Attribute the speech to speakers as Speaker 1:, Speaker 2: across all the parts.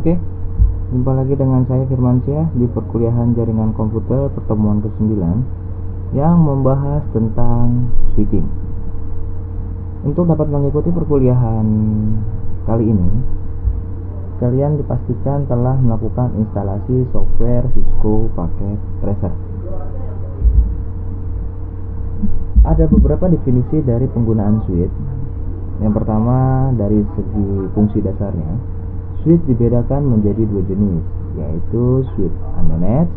Speaker 1: Oke, jumpa lagi dengan saya Firmansyah di perkuliahan jaringan komputer pertemuan ke-9 yang membahas tentang switching. Untuk dapat mengikuti perkuliahan kali ini, kalian dipastikan telah melakukan instalasi software Cisco Packet Tracer. Ada beberapa definisi dari penggunaan switch. Yang pertama, dari segi fungsi dasarnya, switch dibedakan menjadi dua jenis, yaitu switch unmanaged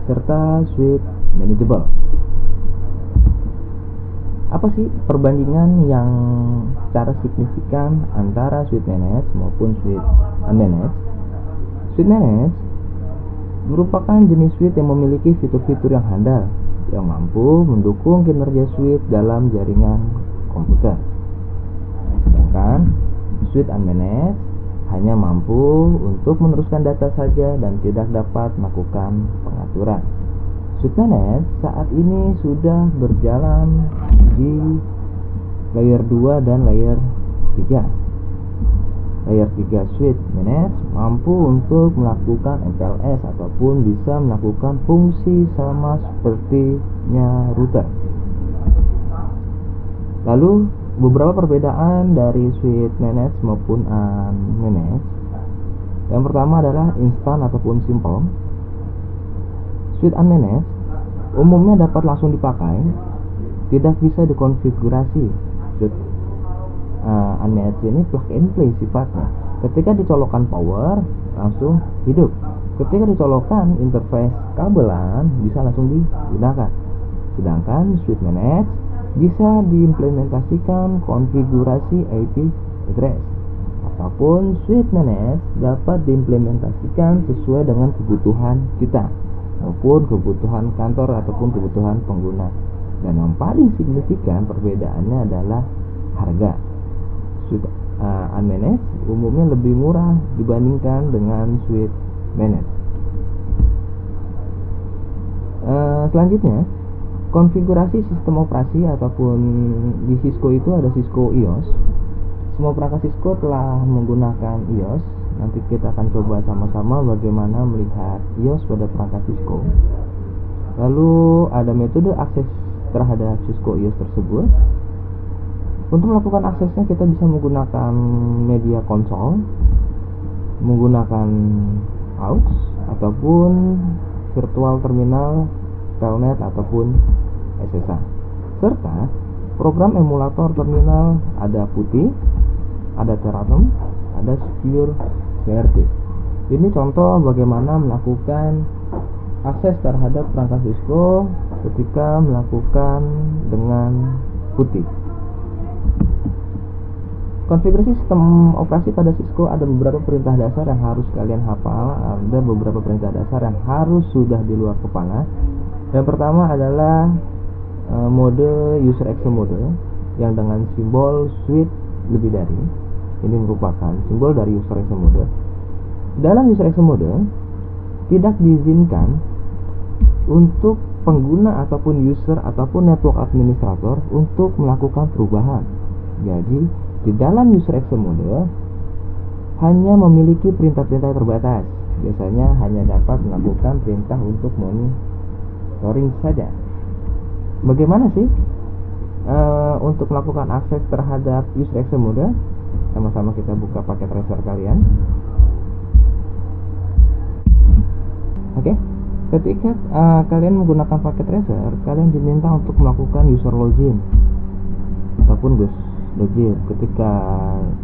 Speaker 1: serta switch manageable. Apa sih perbandingan yang secara signifikan antara switch managed maupun switch unmanaged? Switch managed merupakan jenis switch yang memiliki fitur-fitur yang handal yang mampu mendukung kinerja switch dalam jaringan komputer. Sedangkan switch unmanaged hanya mampu untuk meneruskan data saja dan tidak dapat melakukan pengaturan. Switch managed saat ini sudah berjalan di layer 2 dan layer 3. Layer 3 switch managed mampu untuk melakukan MPLS ataupun bisa melakukan fungsi sama sepertinya router. Lalu beberapa perbedaan dari switch managed maupun unmanaged. Yang pertama adalah instan ataupun simple. Switch unmanaged umumnya dapat langsung dipakai, tidak bisa dikonfigurasi. Switch unmanaged ini plug and play sifatnya. Ketika dicolokkan power langsung hidup. Ketika dicolokkan interface kabelan bisa langsung digunakan. Sedangkan switch managed bisa diimplementasikan konfigurasi IP address, ataupun switch managed dapat diimplementasikan sesuai dengan kebutuhan kita maupun kebutuhan kantor ataupun kebutuhan pengguna. Dan yang paling signifikan perbedaannya adalah harga. Switch unmanaged umumnya lebih murah dibandingkan dengan switch managed. Selanjutnya, konfigurasi sistem operasi ataupun di Cisco itu ada Cisco IOS. Semua perangkat Cisco telah menggunakan IOS. Nanti kita akan coba sama-sama bagaimana melihat IOS pada perangkat Cisco. Lalu ada metode akses terhadap Cisco IOS tersebut. Untuk melakukan aksesnya kita bisa menggunakan media konsol, menggunakan aux ataupun virtual terminal, telnet ataupun SSH. Serta program emulator terminal ada PuTTY, ada Teraterm, ada Secure VRT. Ini contoh bagaimana melakukan akses terhadap perangkat Cisco ketika melakukan dengan PuTTY. Konfigurasi sistem operasi pada Cisco ada beberapa perintah dasar yang harus kalian hafal, ada beberapa perintah dasar yang harus sudah di luar kepala. Yang pertama adalah mode user access mode yang dengan simbol switch lebih dari. Ini merupakan simbol dari user access mode. Dalam user access mode tidak diizinkan untuk pengguna ataupun user ataupun network administrator untuk melakukan perubahan. Jadi di dalam user access mode hanya memiliki perintah-perintah terbatas. Biasanya hanya dapat melakukan perintah untuk monitoring saja. Bagaimana sih untuk melakukan akses terhadap user access mode? Sama-sama kita buka paket tracer kalian. Oke. Ketika kalian menggunakan paket tracer, kalian diminta untuk melakukan user login ataupun ghost login. Ketika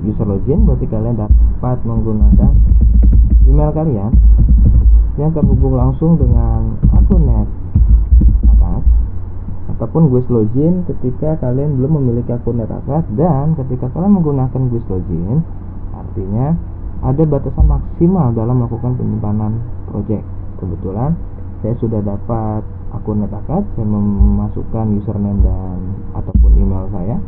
Speaker 1: user login berarti kalian dapat menggunakan email kalian yang terhubung langsung dengan akun net atas, ataupun guest login ketika kalian belum memiliki akun net atas. Dan ketika kalian menggunakan guest login, artinya ada batasan maksimal dalam melakukan penyimpanan project. Kebetulan saya sudah dapat akun net atas, saya memasukkan username dan ataupun email saya.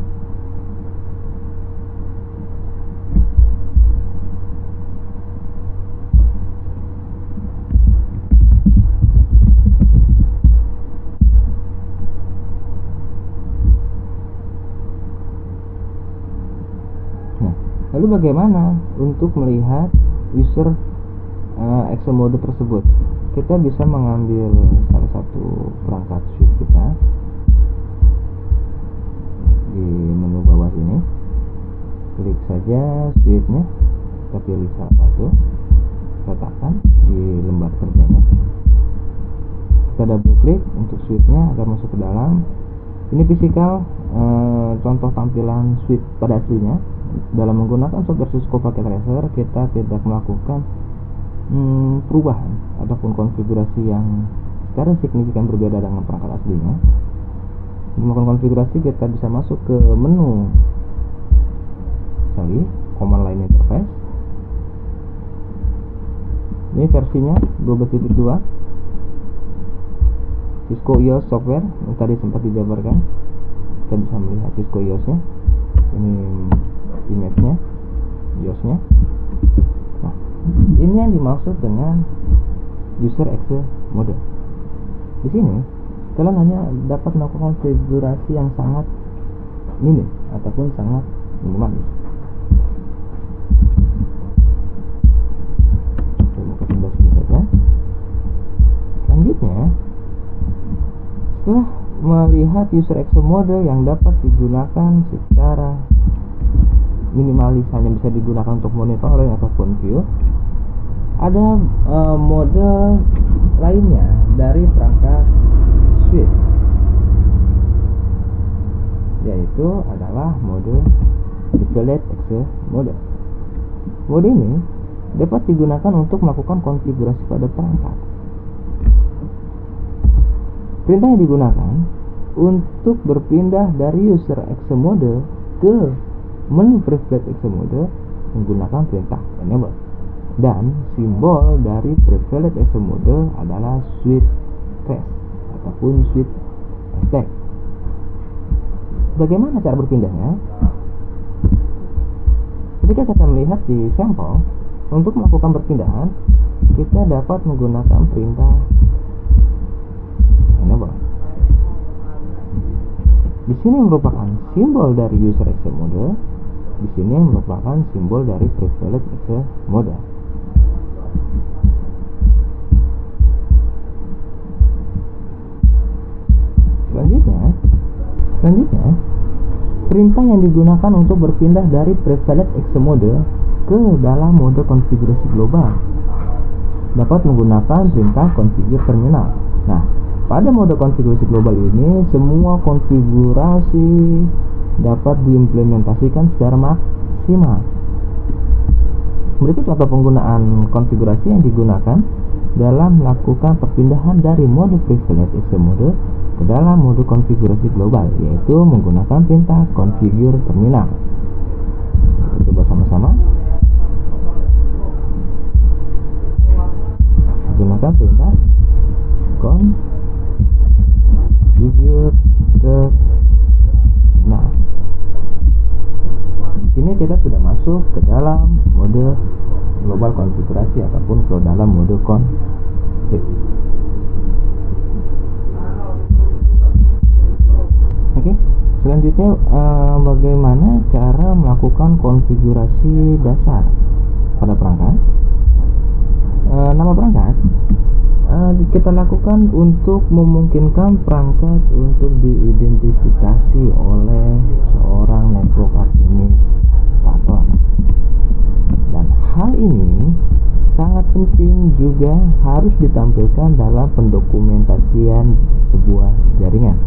Speaker 1: Lalu bagaimana untuk melihat user exe mode tersebut. Kita bisa mengambil salah satu perangkat suite kita di menu bawah sini, klik saja suite-nya, kita pilih salah satu, letakkan di lembar kerjanya, kita double klik untuk suite-nya agar masuk ke dalam. Ini physical contoh tampilan suite pada aslinya. Dalam menggunakan software Cisco Packet Tracer, kita tidak melakukan perubahan ataupun konfigurasi yang secara signifikan berbeda dengan perangkat aslinya. Untuk melakukan konfigurasi, kita bisa masuk ke menu command line interface. Ini versinya 12.2 Cisco EOS software yang tadi sempat dijabarkan. Kita bisa melihat Cisco EOS-nya. Ini image-nya, EOS-nya. Nah, ini yang dimaksud dengan user exe mode. Di sini kalian hanya dapat melakukan konfigurasi yang sangat minim ataupun sangat minimalis. Coba ke sebelah sini saja. Selanjutnya, setelah melihat user exe mode yang dapat digunakan secara minimalis, hanya bisa digunakan untuk monitoring ataupun view, ada mode lainnya dari perangkat suite, yaitu adalah mode Privileged Exe mode. Mode ini dapat digunakan untuk melakukan konfigurasi pada perangkat. Perintah yang digunakan untuk berpindah dari user exe mode ke menu Privileged Exe mode menggunakan perintah enable, dan simbol dari Privileged Exe mode adalah suite trace ataupun suite hashtag. Bagaimana cara berpindahnya? Ketika kita melihat di sampel, untuk melakukan perpindahan kita dapat menggunakan perintah enable. Di sini merupakan simbol dari user exe mode, di sini merupakan simbol dari Privileged Exe mode. Selanjutnya, perintah yang digunakan untuk berpindah dari Privileged Exe mode ke dalam mode konfigurasi global dapat menggunakan perintah configure terminal. Nah, pada mode konfigurasi global ini, semua konfigurasi dapat diimplementasikan secara maksimal. Berikut contoh penggunaan konfigurasi yang digunakan dalam melakukan perpindahan dari mode Privileged Exe mode ke dalam mode konfigurasi global, yaitu menggunakan perintah configure terminal. Kita coba sama-sama. Gunakan perintah configure terminal. Di sini kita sudah masuk ke dalam mode global konfigurasi ataupun ke dalam mode config. Oke, selanjutnya bagaimana cara melakukan konfigurasi dasar pada perangkat? Nama perangkat kita lakukan untuk memungkinkan perangkat untuk diidentifikasi oleh seorang network administrator, dan hal ini sangat penting juga harus ditampilkan dalam pendokumentasian sebuah jaringan.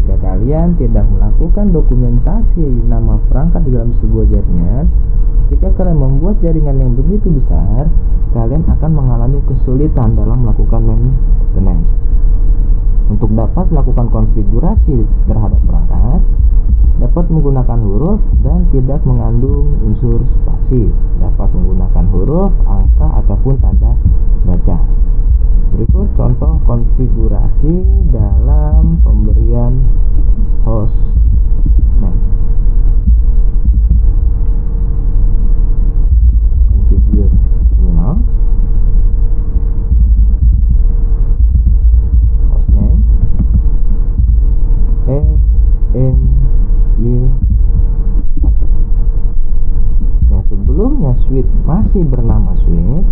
Speaker 1: Jika kalian tidak melakukan dokumentasi nama perangkat di dalam sebuah jaringan, ketika kalian membuat jaringan yang begitu besar, kalian akan mengalami kesulitan dalam melakukan maintenance. Untuk dapat melakukan konfigurasi terhadap perangkat, dapat menggunakan huruf dan tidak mengandung unsur spasi, dapat menggunakan huruf, angka, ataupun tanda baca. Berikut contoh konfigurasi dalam pemberian hostname. Configure terminal, hostname EMY1. Yang sebelumnya suite masih bernama suite,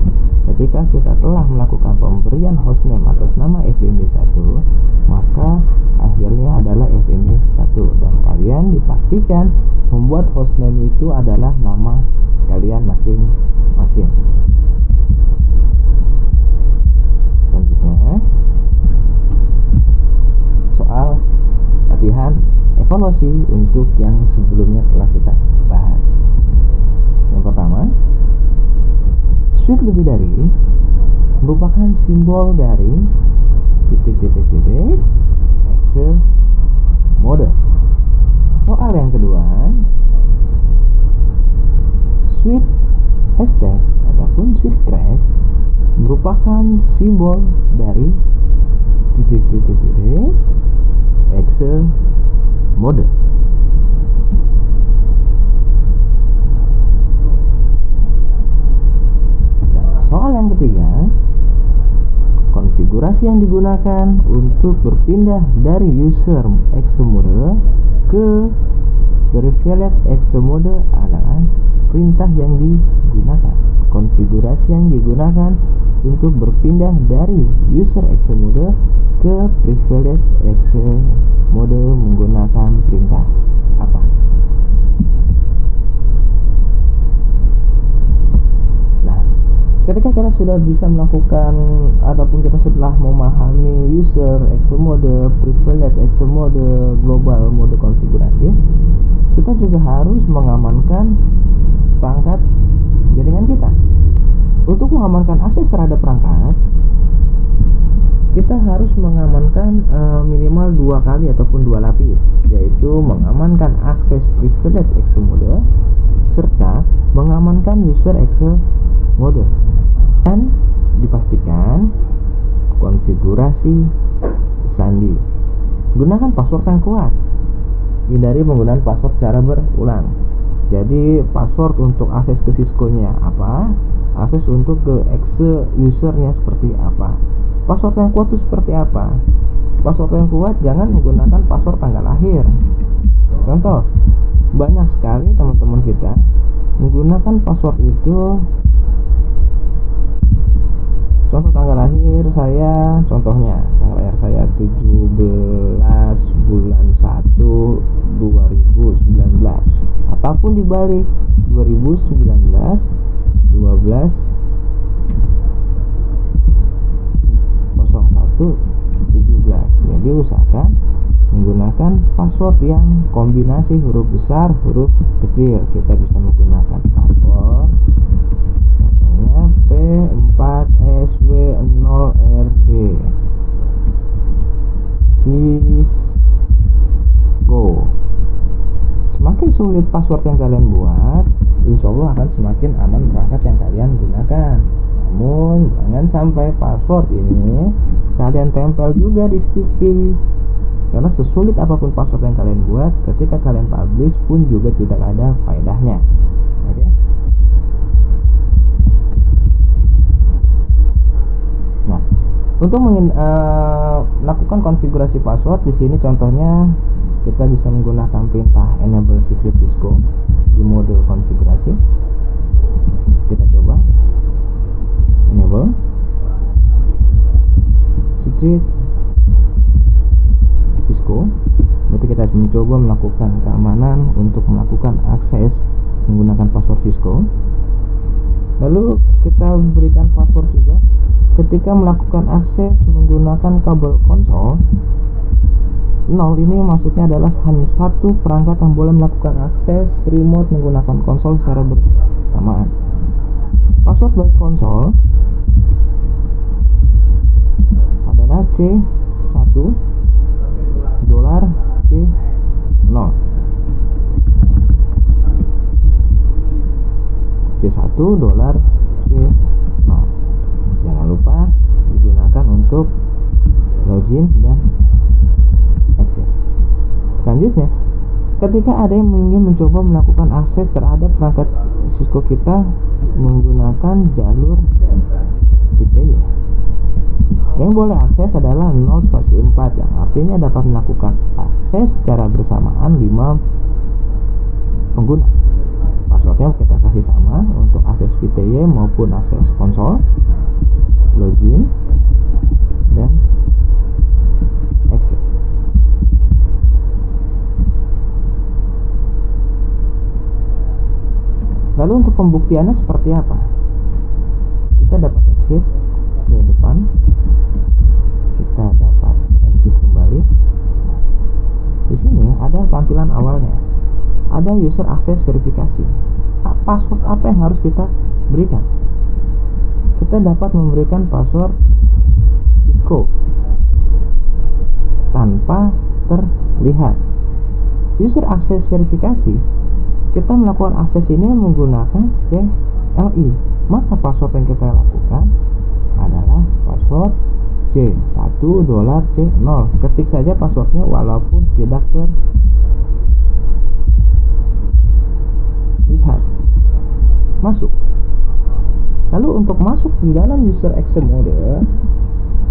Speaker 1: ketika kita telah melakukan pemberian hostname atas nama FMB1, maka hasilnya adalah FMB1, dan kalian dipastikan membuat hostname itu adalah nama kalian masing-masing. Selanjutnya, soal latihan evaluasi untuk yang sebelumnya telah kita bahas. Yang pertama, suite lebih dari merupakan simbol dari titik exe mode. Soal yang kedua, suite hashtag ataupun suite crash merupakan simbol dari titik exe mode. Soal yang ketiga, konfigurasi yang digunakan untuk berpindah dari user exe mode ke prevalent exe mode adalah perintah yang digunakan. Konfigurasi yang digunakan untuk berpindah dari user exe mode ke prevalent exe mode menggunakan perintah apa? Nah, ketika kita sudah bisa melakukan ataupun kita sudah memahami user exe mode, prevalent exe mode, global mode konfigurasi, kita juga harus mengamankan perangkat jaringan kita. Untuk mengamankan akses terhadap perangkat, kita harus mengamankan minimal 2 kali ataupun 2 lapis, yaitu mengamankan akses prevalent exe mode serta mengamankan user exe mode, dan dipastikan konfigurasi sandi. Gunakan password yang kuat, hindari penggunaan password secara berulang. Jadi password untuk akses ke Cisco-nya apa, akses untuk ke exe usernya seperti apa, password yang kuat itu seperti apa. Password yang kuat jangan menggunakan password tanggal lahir. Contoh, banyak sekali teman-teman kita menggunakan password itu, contoh tanggal lahir saya, contohnya tanggal lahir saya 17 bulan 1 2019, ataupun dibalik 2019 12 01 17. Jadi usahakan menggunakan password yang kombinasi huruf besar huruf kecil. Kita bisa menggunakan password contohnya P4SW0RD Cisco. Semakin sulit password yang kalian buat, insya Allah akan semakin aman perangkat yang kalian gunakan. Namun jangan sampai password ini kalian tempel juga di sticky, karena sesulit apapun password yang kalian buat, ketika kalian publish pun juga tidak ada faedahnya. Oke? Nah, untuk melakukan konfigurasi password di sini contohnya kita bisa menggunakan perintah enable secret Cisco di mode konfigurasi. Kita coba enable secret Cisco. Berarti kita mencoba melakukan keamanan untuk melakukan akses menggunakan password Cisco. Lalu kita berikan password juga ketika melakukan akses menggunakan kabel konsol. 0 ini maksudnya adalah hanya satu perangkat yang boleh melakukan akses remote menggunakan konsol secara bersamaan. Password by konsol adalah C1 dolar C0. C1 dolar C0. Jangan lupa digunakan untuk login dan exit. Selanjutnya, ketika ada yang ingin mencoba melakukan akses terhadap perangkat Cisco kita menggunakan jalur PTY, yang boleh akses adalah 0/4, yang artinya dapat melakukan akses secara bersamaan 5 pengguna. Passwordnya kita kasih sama untuk akses VTY maupun akses konsol, login, dan exit. Lalu untuk pembuktiannya seperti apa? Kita dapat exit ke depan, kita dapat exit kembali. Di sini ada tampilan awalnya, ada user access verifikasi. Password apa yang harus kita berikan? Kita dapat memberikan password Cisco tanpa terlihat. User access verifikasi, kita melakukan akses ini menggunakan CLI. Maka password yang kita lakukan adalah password C1 $, C0. Ketik saja passwordnya walaupun tidak terlihat. Masuk. Lalu untuk masuk di dalam user access mode,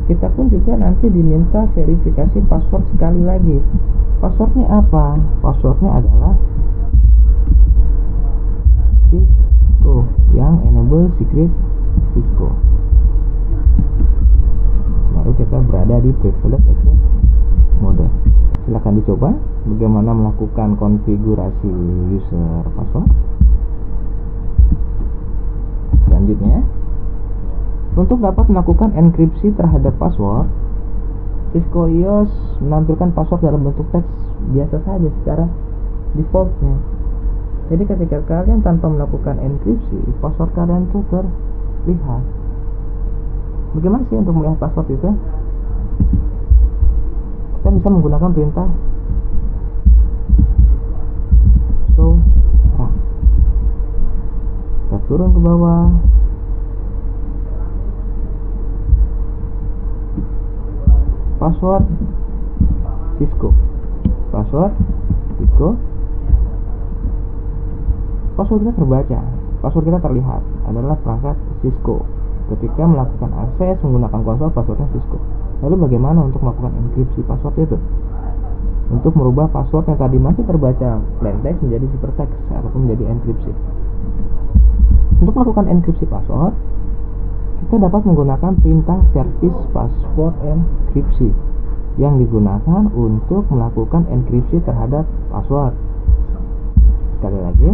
Speaker 1: kita pun juga nanti diminta verifikasi password sekali lagi. Passwordnya apa? Passwordnya adalah Cisco, yang enable secret Cisco. Baru kita berada di privilege access mode. Silahkan dicoba bagaimana melakukan konfigurasi user password. Selanjutnya, untuk dapat melakukan enkripsi terhadap password, Cisco IOS menampilkan password dalam bentuk teks biasa saja secara defaultnya. Jadi ketika kalian tanpa melakukan enkripsi, password kalian tuh terlihat. Bagaimana sih untuk melihat password itu? Kita bisa menggunakan perintah show run. Kita turun ke bawah. Password Cisco. Password Cisco. Password kita terbaca. Password kita terlihat adalah perangkat Cisco. Ketika melakukan akses menggunakan konsol, passwordnya Cisco. Lalu bagaimana untuk melakukan enkripsi password itu? Untuk merubah password yang tadi masih terbaca plain text menjadi ciphertext ataupun menjadi enkripsi. Untuk melakukan enkripsi password, kita dapat menggunakan perintah service password enkripsi yang digunakan untuk melakukan enkripsi terhadap password. Sekali lagi,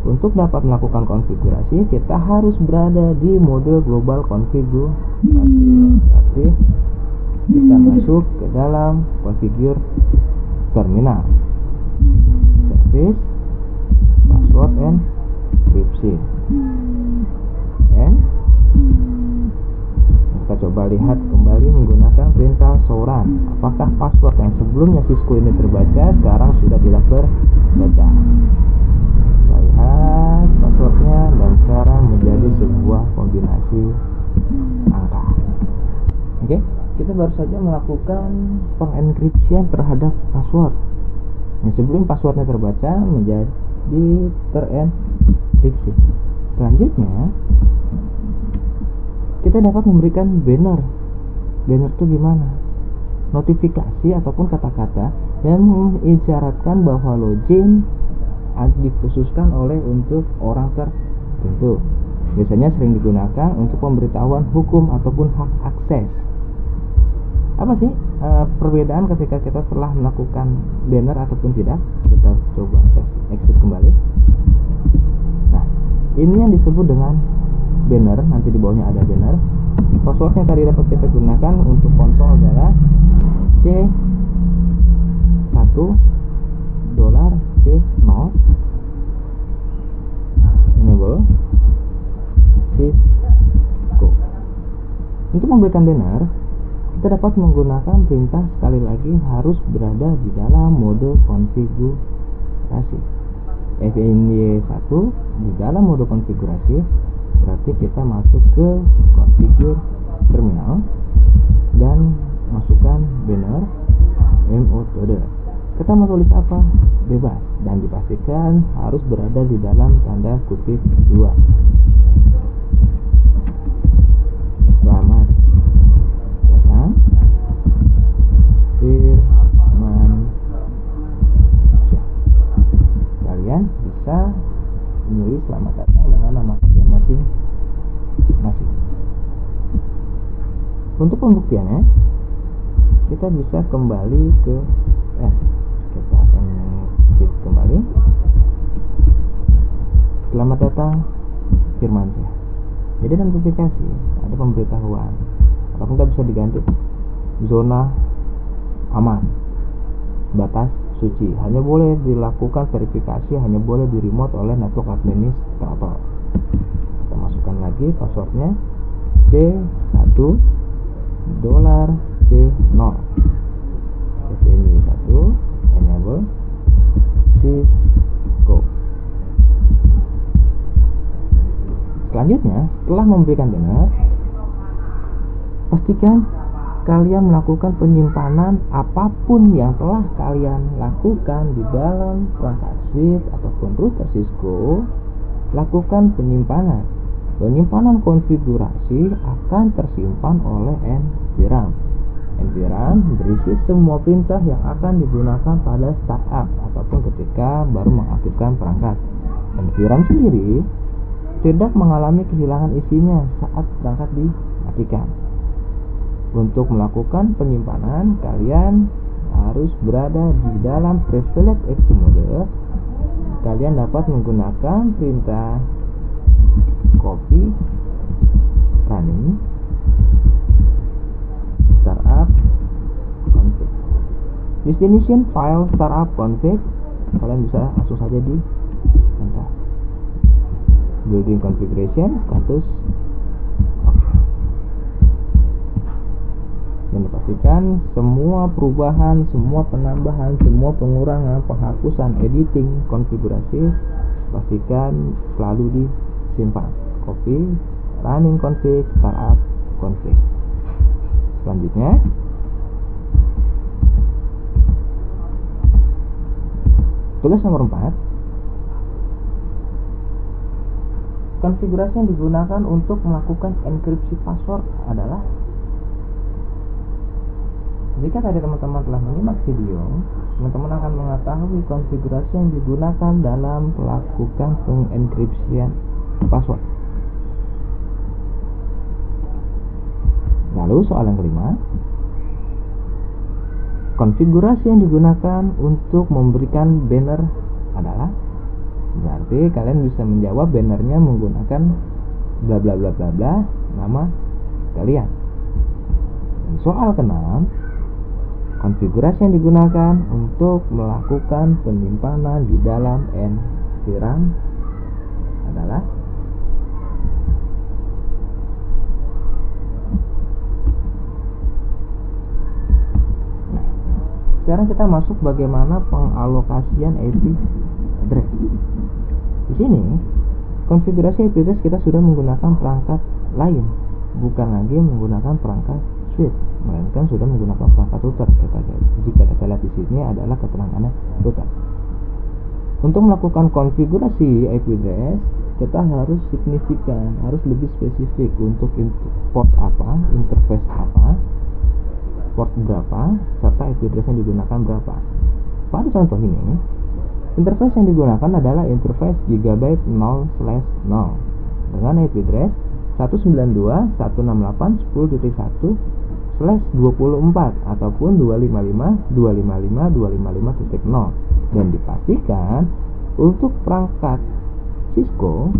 Speaker 1: untuk dapat melakukan konfigurasi, kita harus berada di mode global konfigurasi. Kita masuk ke dalam configure terminal, service password enkripsi, and kita coba lihat kembali menggunakan perintah show run. Apakah password yang sebelumnya Cisco ini terbaca sekarang sudah tidak terbaca? Kita lihat passwordnya dan sekarang menjadi sebuah kombinasi angka. Oke, kita baru saja melakukan pengenkripsian terhadap password. Yang sebelum passwordnya terbaca menjadi terenkripsi. Selanjutnya, kita dapat memberikan banner. Banner itu gimana? Notifikasi ataupun kata-kata yang mengisyaratkan bahwa login dikhususkan oleh untuk orang tertentu. Biasanya sering digunakan untuk pemberitahuan hukum ataupun hak akses. Apa sih perbedaan ketika kita telah melakukan banner ataupun tidak? Kita coba exit kembali. Nah, ini yang disebut dengan banner. Nanti di bawahnya ada banner. Password yang tadi dapat kita gunakan untuk konsol adalah C1 $C0 enable Cisco. Untuk memberikan banner, kita dapat menggunakan perintah sekali lagi harus berada di dalam mode konfigurasi. FNY1 di dalam mode konfigurasi, berarti kita masuk ke configure terminal dan masukkan banner mode. Kita mau tulis apa? Bebas, dan dipastikan harus berada di dalam tanda kutip 2. Selamat datang Firman Syah. Kalian bisa menulis Untuk pembuktiannya kita bisa kembali ke kita akan exit kembali. Selamat datang Firmansyah. Jadi ada notifikasi, ada pemberitahuan, ataupun kita bisa diganti zona aman, batas suci. Hanya boleh dilakukan verifikasi, hanya boleh di remote oleh network administrator. Kita masukkan lagi passwordnya C1 $C0 ini 1 enable Cisco. Selanjutnya, setelah memberikan benar, pastikan kalian melakukan penyimpanan apapun yang telah kalian lakukan di dalam perangkat switch ataupun router Cisco. Lakukan penyimpanan. Penyimpanan konfigurasi akan tersimpan oleh NVRAM. NVRAM berisi semua perintah yang akan digunakan pada startup ataupun ketika baru mengaktifkan perangkat. NVRAM sendiri tidak mengalami kehilangan isinya saat perangkat dimatikan. Untuk melakukan penyimpanan, kalian harus berada di dalam privilege exit mode. Kalian dapat menggunakan perintah copy running startup config. Destination file startup config kalian bisa langsung saja di enter. Building configuration status dan dipastikan semua perubahan, semua penambahan, semua pengurangan, penghapusan, editing, konfigurasi pastikan selalu disimpan. Copy running config startup config. Selanjutnya tugas nomor 4, konfigurasi yang digunakan untuk melakukan enkripsi password adalah, jika tadi teman-teman telah menyimak video, teman-teman akan mengetahui konfigurasi yang digunakan dalam melakukan pengenkripsian password. Lalu soal yang kelima, konfigurasi yang digunakan untuk memberikan banner adalah, berarti kalian bisa menjawab bannernya menggunakan bla bla bla bla bla nama kalian. Soal keenam, konfigurasi yang digunakan untuk melakukan penyimpanan di dalam NVRAM adalah, nah, sekarang kita masuk bagaimana pengalokasian IP address. Di sini konfigurasi IP address kita sudah menggunakan perangkat lain, bukan lagi menggunakan perangkat switch, melainkan sudah menggunakan perangkat router. Jika kita lihat di sini adalah keterangannya router. Untuk melakukan konfigurasi IP address, kita harus signifikan, harus lebih spesifik untuk port apa, interface apa, port berapa, serta IP address yang digunakan berapa. Pada contoh ini, interface yang digunakan adalah interface gigabyte 0/0 dengan IP address 192.168.10.1/24 ataupun 255.255.255.0, dan dipastikan untuk perangkat Cisco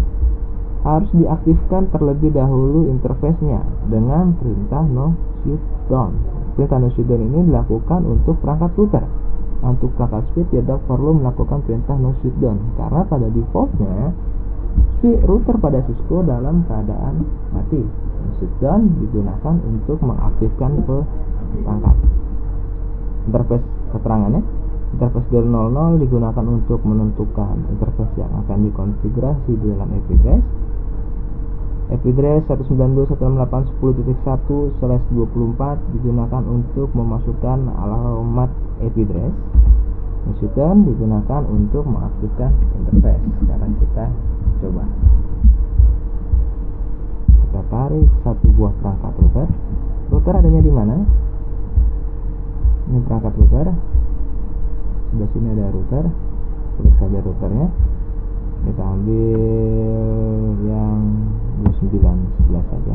Speaker 1: harus diaktifkan terlebih dahulu interface-nya dengan perintah no shutdown. Perintah no shutdown ini dilakukan untuk perangkat router. Untuk perangkat switch tidak perlu melakukan perintah no shutdown karena pada defaultnya router pada Cisco dalam keadaan mati. Shutdown digunakan untuk mengaktifkan perangkat. Interface keterangannya, interface 00 digunakan untuk menentukan interface yang akan dikonfigurasi di dalam IP address. IP address 192.168.10.1/24 digunakan untuk memasukkan alamat IP address. Shutdown digunakan untuk mengaktifkan interface. Sekarang kita coba. Kita tarik satu buah perangkat router. Router adanya di mana? Ini perangkat router. Sebelah sini ada router. Klik saja routernya. Kita ambil yang 2911 saja.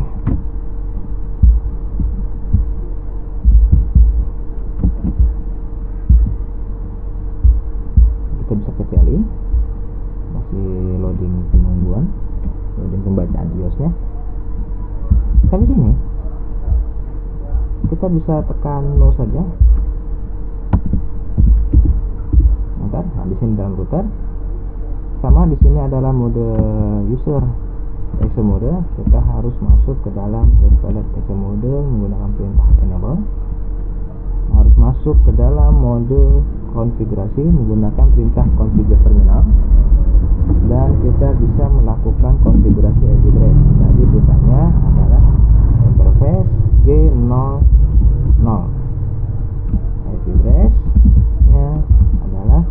Speaker 1: Sampai sini kita bisa tekan no saja. Nah, di sini dalam router. Sama di sini adalah mode user exe mode. Kita harus masuk ke dalam private exe mode menggunakan perintah enable. Harus masuk ke dalam mode konfigurasi menggunakan perintah configure terminal. Dan kita bisa melakukan konfigurasi IP address. Jadi perintahnya adalah interface G00. IP address nya adalah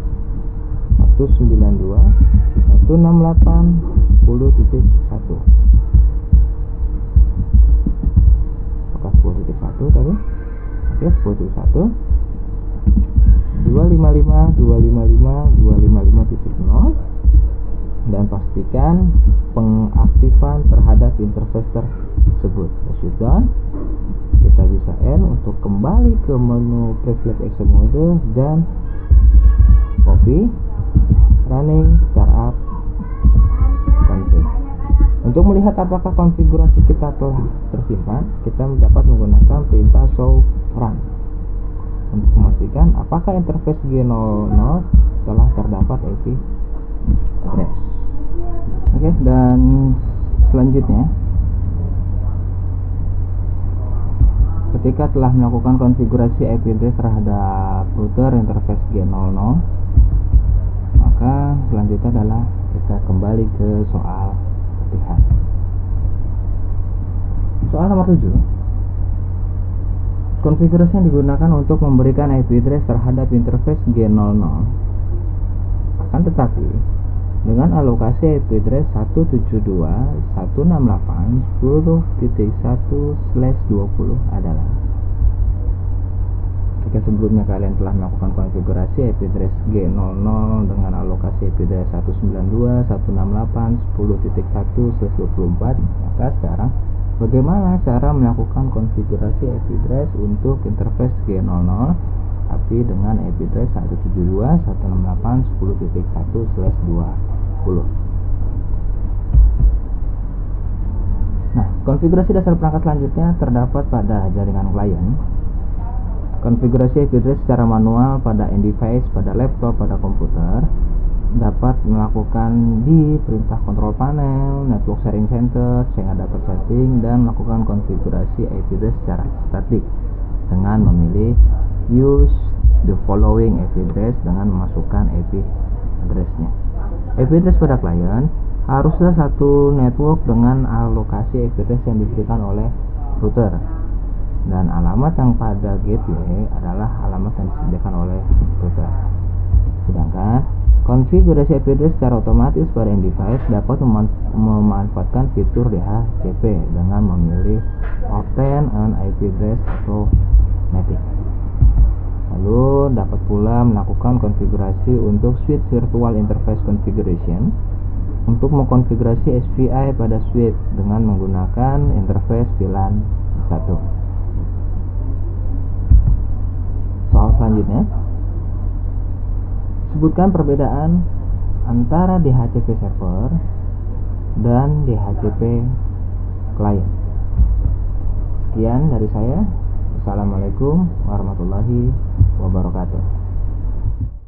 Speaker 1: 192.168.10.1. Apakah 10.1 tadi? Oke, 10.1 255.255.255.0 dan pastikan pengaktifan terhadap interface tersebut. Shutdown. Kita bisa N untuk kembali ke menu private exe mode dan copy running startup config. Untuk melihat apakah konfigurasi kita telah tersimpan, kita dapat menggunakan perintah show run untuk memastikan apakah interface G00 telah terdapat IP address. Oke, dan selanjutnya ketika telah melakukan konfigurasi IP address terhadap router interface G00, maka selanjutnya adalah kita kembali ke soal latihan. Soal nomor 7. Konfigurasi yang digunakan untuk memberikan IP address terhadap interface G00. Akan tetapi, dengan alokasi IP address 172.168.10.1/20 adalah jika sebelumnya kalian telah melakukan konfigurasi IP address G00 dengan alokasi IP address 192.168.10.1/24, maka sekarang bagaimana cara melakukan konfigurasi IP address untuk interface G00 tapi dengan IP address 172.168.10.1/20. Nah, konfigurasi dasar perangkat selanjutnya terdapat pada jaringan klien. Konfigurasi IP address secara manual pada end device, pada laptop, pada komputer dapat melakukan di perintah control panel, network sharing center, change adapter setting, dan melakukan konfigurasi IP address secara statik dengan memilih use the following IP address dengan memasukkan IP address-nya. IP address pada klien haruslah satu network dengan alokasi IP address yang diberikan oleh router, dan alamat yang pada gateway adalah alamat yang disediakan oleh router. Sedangkan konfigurasi IP address secara otomatis pada end device dapat memanfaatkan fitur DHCP dengan memilih obtain an IP address automatic. Lalu dapat pula melakukan konfigurasi untuk switch virtual interface configuration untuk mengkonfigurasi SVI pada switch dengan menggunakan interface VLAN 1. Soal selanjutnya, sebutkan perbedaan antara DHCP server dan DHCP client. Sekian dari saya. Assalamualaikum warahmatullahi wabarakatuh.